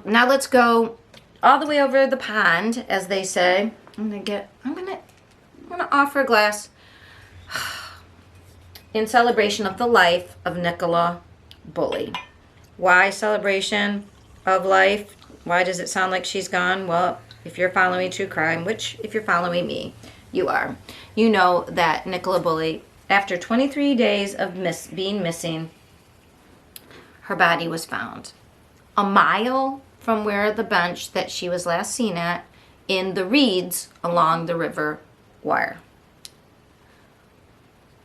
Now let's go all the way over the pond, as they say. I'm gonna offer a glass in celebration of the life of Nicola Bulley. Why celebration of life? Why does it sound like she's gone? Well, if you're following true crime, which if you're following me, you are, you know that Nicola Bulley, after 23 days of being missing, her body was found a mile from where the bench that she was last seen at in the reeds along the river Wire.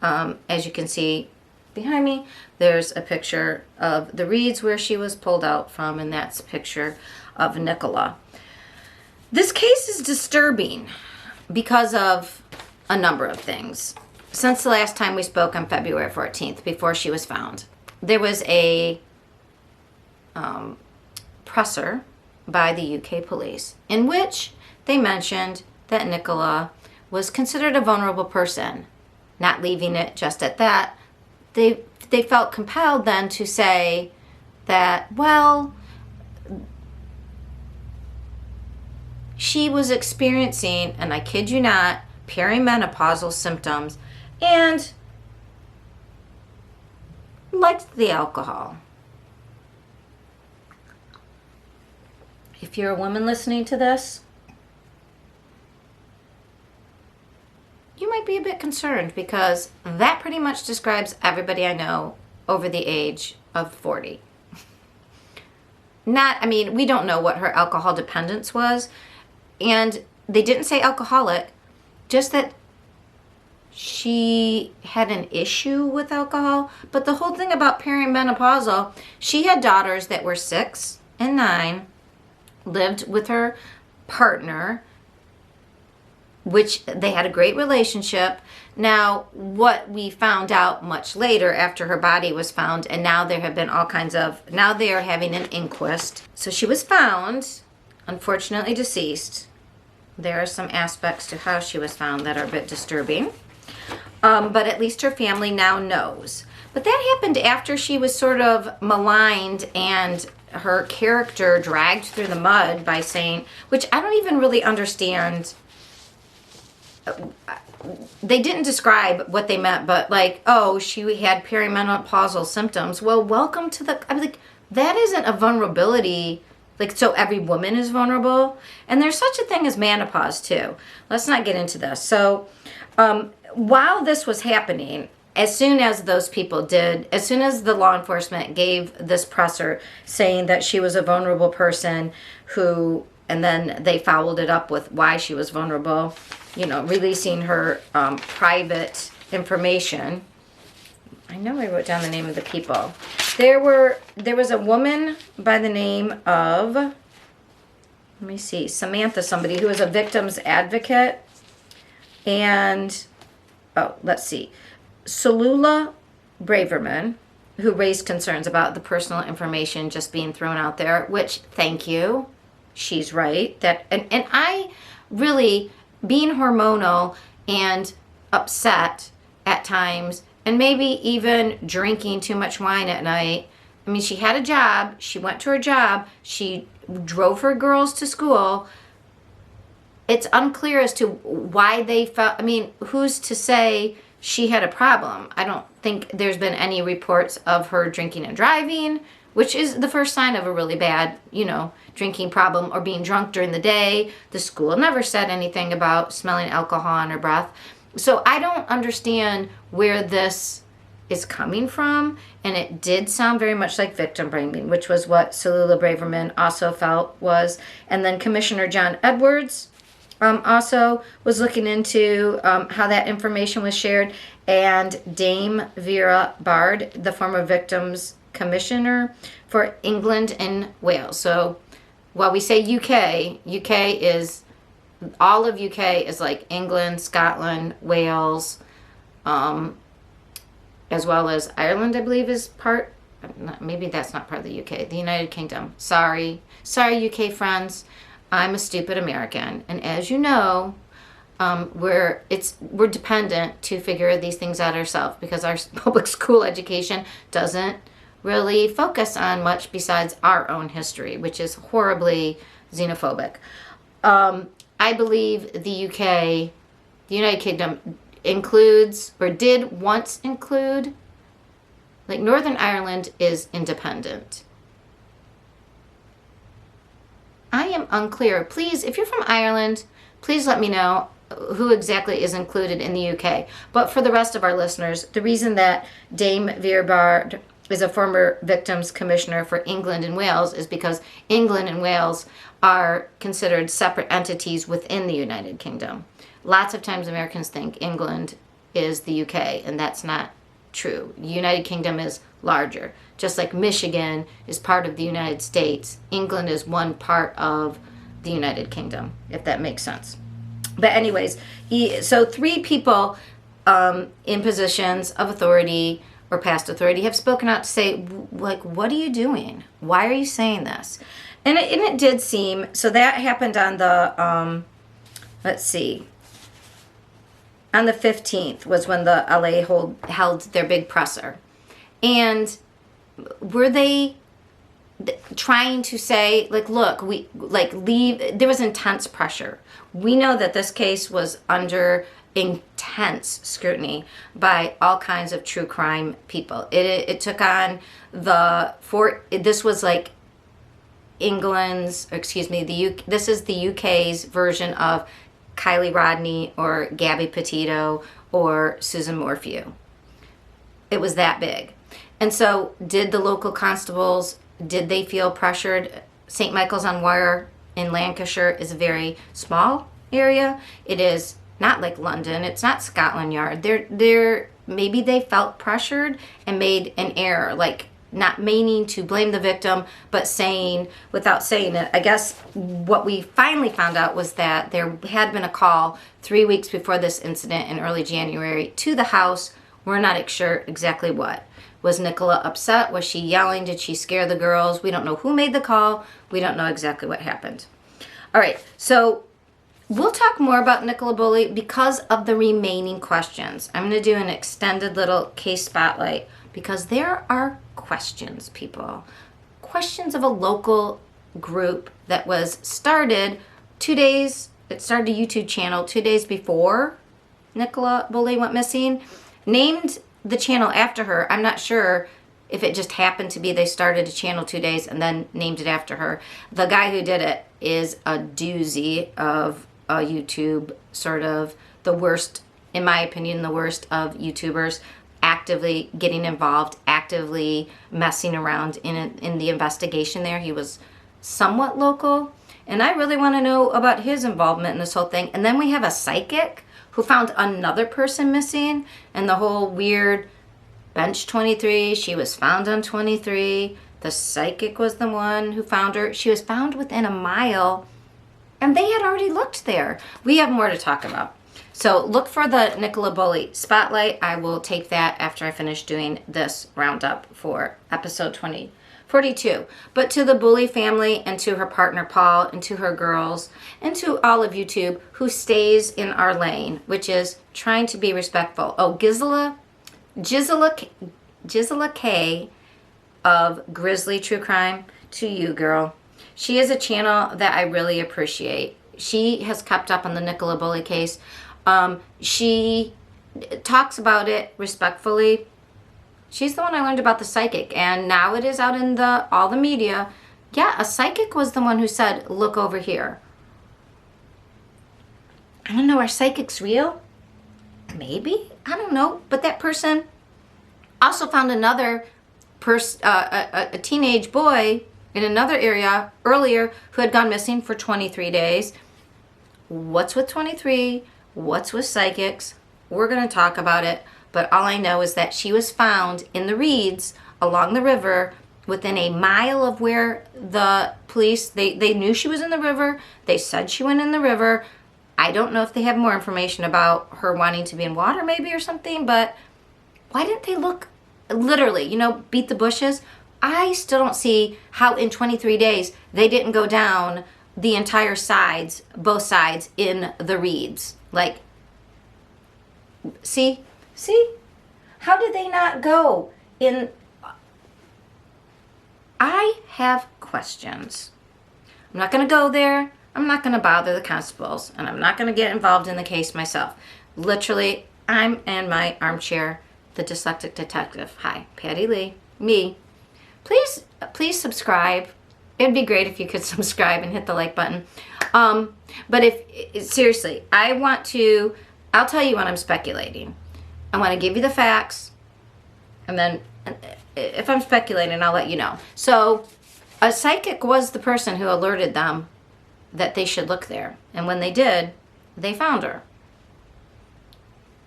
As you can see behind me, there's a picture of the reeds where she was pulled out from, and that's a picture of Nicola. This case is disturbing because of a number of things. Since the last time we spoke on February 14th, before she was found, there was a presser by the UK police in which they mentioned that Nicola was considered a vulnerable person. Not leaving it just at that, they felt compelled then to say that, well, she was experiencing, and I kid you not, perimenopausal symptoms and liked the alcohol. If you're a woman listening to this, you might be a bit concerned, because that pretty much describes everybody I know over the age of 40. We don't know what her alcohol dependence was, and they didn't say alcoholic, just that she had an issue with alcohol. But the whole thing about perimenopausal, she had daughters that were 6 and 9, lived with her partner, which they had a great relationship. Now, what we found out much later after her body was found, and now there have been now they are having an inquest. So she was found, unfortunately deceased. There are some aspects to how she was found that are a bit disturbing. But at least her family now knows. But that happened after she was sort of maligned and her character dragged through the mud by saying, which I don't even really understand. They didn't describe what they meant, but like, oh, she had perimenopausal symptoms. Well, welcome to that isn't a vulnerability. So every woman is vulnerable. And there's such a thing as menopause too. Let's not get into this. So while this was happening, as soon as the law enforcement gave this presser saying that she was a vulnerable person and then they followed it up with why she was vulnerable, releasing her private information. I know I wrote down the name of the people. There was a woman by the name of, Samantha somebody, who was a victim's advocate. And, Salula Braverman, who raised concerns about the personal information just being thrown out there, which, thank you, she's right. And I really, being hormonal and upset at times, and maybe even drinking too much wine at night. She had a job. She went to her job. She drove her girls to school. It's unclear as to why they felt, who's to say she had a problem? I don't think there's been any reports of her drinking and driving, which is the first sign of a really bad, drinking problem, or being drunk during the day. The school never said anything about smelling alcohol on her breath. So I don't understand where this is coming from. And it did sound very much like victim blaming, which was what Salula Braverman also felt was. And then Commissioner John Edwards also was looking into how that information was shared. And Dame Vera Bard, the former victims commissioner for England and Wales. So while we say UK is, all of UK is like England, Scotland, Wales, as well as Ireland, I believe is part, maybe that's not part of the UK, the United Kingdom. Sorry UK friends, I'm a stupid American. And as you know, we're dependent to figure these things out ourselves, because our public school education doesn't really focus on much besides our own history, which is horribly xenophobic. I believe the UK, the United Kingdom, includes, or did once include, like Northern Ireland is independent. I am unclear. Please, if you're from Ireland, please let me know who exactly is included in the UK. But for the rest of our listeners, the reason that Dame Veerbard is a former victims commissioner for England and Wales is because England and Wales are considered separate entities within the United Kingdom. Lots of times Americans think England is the UK, and that's not true. The United Kingdom is larger. Just like Michigan is part of the United States, England is one part of the United Kingdom, if that makes sense. But anyways, so 3 people in positions of authority or past authority have spoken out to say, like, what are you doing? Why are you saying this? And it did seem, so that happened on the, let's see, on the 15th was when the LA held their big presser. And were they trying to say, like, look, we, like, leave, there was intense pressure. We know that this case was under intense scrutiny by all kinds of true crime people. It took on this was like England's, this is the UK's version of Kylie Rodney or Gabby Petito or Susan Morphew. It was that big. And so did the local constables, did they feel pressured? St. Michael's on Wire in Lancashire is a very small area. It is not like London. It's not Scotland Yard. Maybe they felt pressured and made an error, like not meaning to blame the victim, but saying, without saying it. I guess what we finally found out was that there had been a call 3 weeks before this incident in early January to the house. We're not sure exactly what. Was Nicola upset? Was she yelling? Did she scare the girls? We don't know who made the call. We don't know exactly what happened. All right, so we'll talk more about Nicola Bulley because of the remaining questions. I'm going to do an extended little case spotlight because there are questions, people. Questions of a local group that was started 2 days, it started a YouTube channel 2 days before Nicola Bulley went missing, named the channel after her. I'm not sure if it just happened to be they started a channel 2 days and then named it after her. The guy who did it is a doozy of a YouTube, sort of the worst, in my opinion, the worst of YouTubers, actively getting involved, actively messing around in the investigation there. He was somewhat local, and I really want to know about his involvement in this whole thing. And then we have a psychic who found another person missing, and the whole weird bench 23, she was found on 23, the psychic was the one who found her. She was found within a mile, and they had already looked there. We have more to talk about. So look for the Nicola Bulley spotlight. I will take that after I finish doing this roundup for episode 42. But to the Bulley family and to her partner Paul and to her girls and to all of YouTube who stays in our lane, which is trying to be respectful. Oh, Gisela K of Grizzly True Crime, to you, girl. She is a channel that I really appreciate. She has kept up on the Nicola Bulley case. She talks about it respectfully. She's the one I learned about the psychic, and now it is out in all the media. Yeah, a psychic was the one who said, look over here. I don't know, are psychics real? Maybe, I don't know. But that person also found another a teenage boy in another area earlier who had gone missing for 23 days. What's with 23? What's with psychics? We're going to talk about it. But all I know is that she was found in the reeds along the river within a mile of where the police, they knew she was in the river. They said she went in the river. I don't know if they have more information about her wanting to be in water maybe or something, but why didn't they look, literally, beat the bushes? I still don't see how in 23 days they didn't go down the entire sides, both sides in the reeds. Like, see? How did they not go in I have questions. I'm not going to go there. I'm not going to bother the constables, and I'm not going to get involved in the case myself. Literally, I'm in my armchair, the dyslexic detective. Hi, Patty Lee, me. Please subscribe. It'd be great if you could subscribe and hit the like button. But seriously, I'll tell you when I'm speculating. I want to give you the facts, and then if I'm speculating, I'll let you know. So a psychic was the person who alerted them that they should look there. And when they did, they found her.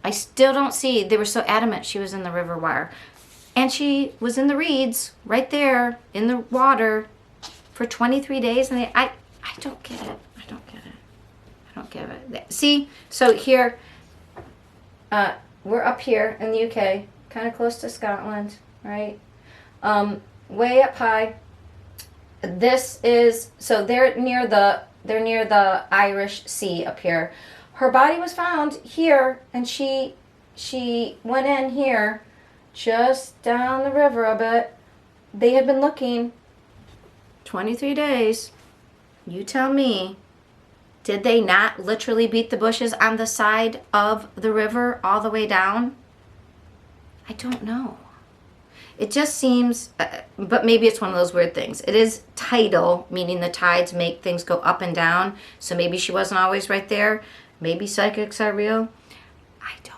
I still don't see, they were so adamant she was in the river wire. And she was in the reeds, right there, in the water, for 23 days. And I don't get it. I don't get it. See, so here, we're up here in the UK, kind of close to Scotland, right? Way up high. This is, so they're near the Irish Sea up here. Her body was found here, and she went in here, just down the river a bit. They had been looking 23 days. You tell me, did they not literally beat the bushes on the side of the river all the way down? I don't know. It just seems, but maybe it's one of those weird things. It is tidal, meaning the tides make things go up and down. So maybe she wasn't always right there. Maybe psychics are real. I don't